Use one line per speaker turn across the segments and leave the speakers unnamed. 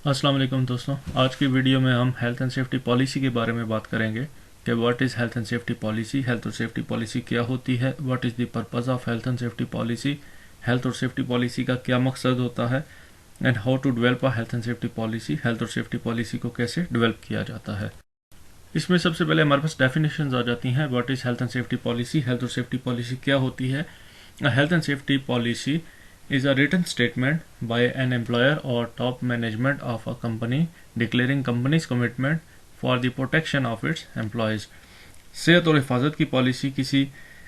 السلام علیکم دوستوں، آج کی ویڈیو میں ہم ہیلتھ اینڈ سیفٹی پالیسی کے بارے میں بات کریں گے کہ what is health and safety policy, health اور سیفٹی پالیسی کیا ہوتی ہے، what is the purpose of health and safety policy, health اور سیفٹی پالیسی کا کیا مقصد ہوتا ہے، and how to develop a health and safety policy, health اور سیفٹی پالیسی کو کیسے ڈیولپ کیا جاتا ہے۔ اس میں سب سے پہلے ہمارے پاس ڈیفینیشنز آ جاتی ہیں۔ What is health and safety policy, health اور سیفٹی پالیسی کیا ہوتی ہے۔ Health and safety policy is a written statement by an employer or top management of a company declaring company's commitment for the protection of its employees۔ صحت اور حفاظت کی policy کسی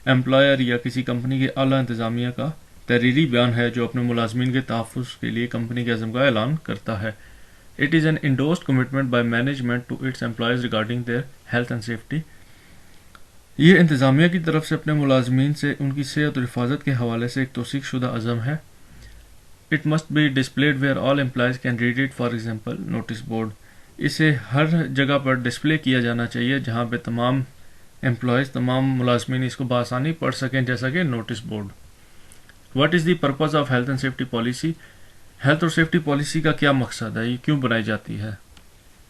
employer یا کسی کمپنی کے اعلیٰ انتظامیہ کا تحریری بیان ہے جو اپنے ملازمین کے تحفظ کے لیے کمپنی کے عزم کا اعلان کرتا ہے۔ It is an endorsed commitment by management to its employees regarding their health and safety۔ یہ انتظامیہ کی طرف سے اپنے ملازمین سے ان کی صحت اور حفاظت کے حوالے سے ایک توثیق شدہ عزم ہے۔ It must be displayed where all employees can read it, for example notice board۔ اسے ہر جگہ پر ڈسپلے کیا جانا چاہیے جہاں پہ تمام امپلائیز، تمام ملازمین اس کو بآسانی پڑھ سکیں، جیسا کہ notice board. What is the purpose of health and safety policy؟ Health اور سیفٹی پالیسی کا کیا مقصد ہے، یہ کیوں بنائی جاتی ہے؟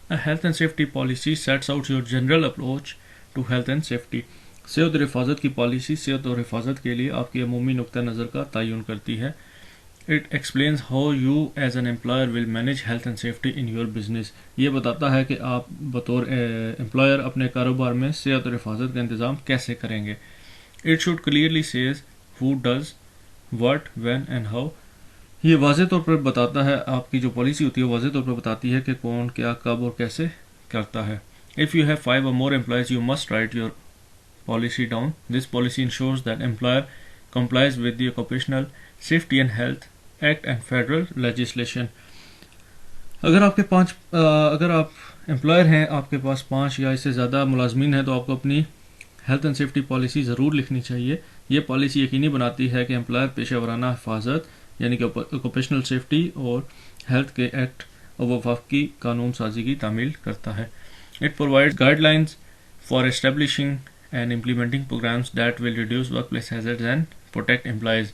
A health and safety policy sets out your general approach to health and safety۔ صحت اور حفاظت کی پالیسی صحت اور حفاظت کے لیے آپ کی عمومی نقطہ نظر کا تعین کرتی ہے۔ It explains how you as an employer will manage health and safety in your business۔ یہ بتاتا ہے کہ آپ بطور امپلائر اپنے کاروبار میں صحت اور حفاظت کا انتظام کیسے کریں گے۔ It should clearly says who does what when and how۔ یہ واضح طور پر بتاتا ہے، آپ کی جو پالیسی ہوتی ہے واضح طور پر بتاتی ہے کہ کون کیا کب اور کیسے کرتا ہے۔ If you have 5 or more employees you must write your policy down۔ This policy ensures that employer complies with the Occupational Safety and Health Act and federal legislation۔ اگر آپ امپلائر ہیں، آپ کے پاس 5 یا اس سے زیادہ ملازمین ہیں، تو آپ کو اپنی ہیلتھ اینڈ سیفٹی پالیسی ضرور لکھنی چاہیے۔ یہ پالیسی یقینی بناتی ہے کہ امپلائر پیشہ ورانہ حفاظت یعنی کہ آکوپیشنل سیفٹی اور ہیلتھ کے ایکٹ اور وفاقی قانون سازی کی تعمیل کرتا ہے۔ It provides guidelines for establishing and implementing programs that will reduce workplace hazards and protect employees۔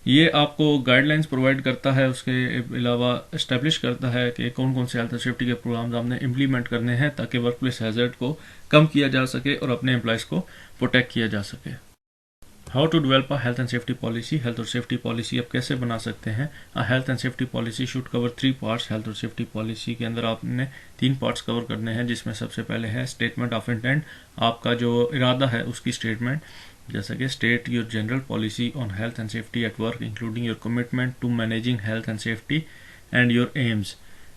یہ آپ کو گائیڈ لائنز پرووائڈ کرتا ہے، اس کے علاوہ اسٹیبلش کرتا ہے کہ کون کون سے ہیلتھ اور سیفٹی کے پروگرامز آپ نے امپلیمنٹ کرنے ہیں تاکہ ورک پلیس ہیزرڈ کو کم کیا جا سکے اور اپنے امپلائیز کو پروٹیکٹ کیا جا سکے۔ How to develop a health and safety policy, health اور سیفٹی پالیسی آپ کیسے بنا سکتے ہیں۔ Health and safety policy should cover 3 parts. ہیلتھ اور سیفٹی پالیسی کے اندر آپ نے 3 پارٹس کور کرنے ہیں، جس میں سب سے پہلے ہے اسٹیٹمنٹ آف انٹینٹ، آپ کا جو ارادہ ہے اس کی اسٹیٹمنٹ، جیسا کہ state your general policy on health and safety at work including your commitment to managing health and safety and your aims.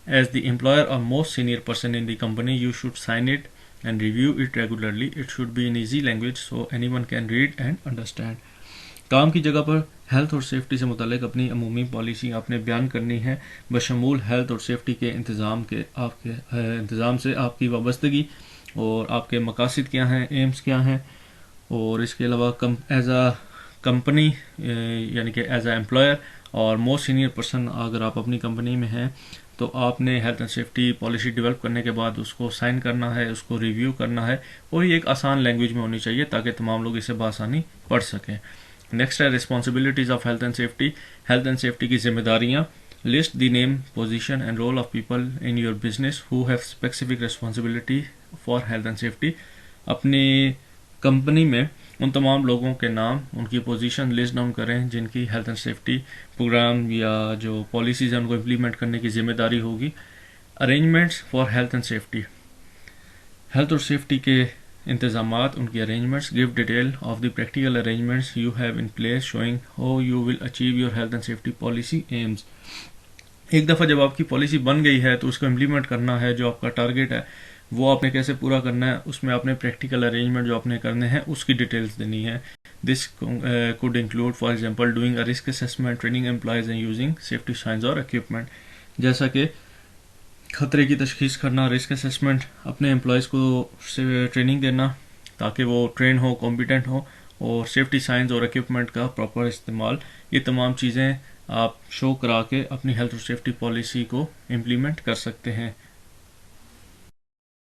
As the employer اور most senior person in the company you should sign it and review it regularly. It should be in easy language so anyone can read and understand. کام کی جگہ پر health اور safety سے متعلق اپنی عمومی policy آپ نے بیان کرنی ہے، بشمول ہیلتھ اور سیفٹی کے انتظام سے آپ کی وابستگی اور آپ کے مقاصد کیا ہیں، ایمز کیا ہیں، اور اس کے علاوہ ایز اے کمپنی یعنی کہ ایز اے امپلائر اور موسٹ سینئر پرسن اگر آپ اپنی کمپنی میں ہیں تو آپ نے health and safety policy develop کرنے کے بعد اس کو سائن کرنا ہے، اس کو ریویو کرنا ہے، اور یہ ایک آسان لینگویج میں ہونی چاہیے تاکہ تمام لوگ اسے بآسانی پڑھ سکیں۔ نیکسٹ ہے responsibilities of health and safety, health and safety کی ذمہ داریاں۔ List the name, position and role of people in your business who have specific responsibility for health and safety. اپنی کمپنی میں ان تمام لوگوں کے نام، ان کی پوزیشن لسٹ ڈاؤن کریں جن کی ہیلتھ اینڈ سیفٹی پروگرام یا جو پالیسیز ہیں ان کو امپلیمنٹ کرنے کی ذمہ داری ہوگی۔ Arrangements for health and safety, health اور سیفٹی کے انتظامات، ان کی arrangements. Give detail of the practical arrangements you have in place showing how you will achieve your health and safety policy aims. ایک دفعہ جب آپ کی پالیسی بن گئی ہے تو اس کو امپلیمنٹ کرنا ہے، جو آپ کا ٹارگیٹ ہے وہ آپ نے کیسے پورا کرنا ہے، اس میں آپ نے پریکٹیکل ارینجمنٹ جو آپ نے کرنے ہیں اس کی ڈیٹیلز دینی ہے۔ This code include for example doing a risk assessment, training employees and using safety signs اور اکوپمنٹ، جیسا کہ خطرے کی تشخیص کرنا، رسک اسیسمنٹ، اپنے امپلائیز کو ٹریننگ دینا تاکہ وہ ٹرین ہو، کمپیٹنٹ ہو، اور سیفٹی سائنس اور اکوپمنٹ کا پراپر استعمال۔ یہ تمام چیزیں آپ شو کرا کے اپنی ہیلتھ اور سیفٹی پالیسی کو امپلیمنٹ کر سکتے ہیں۔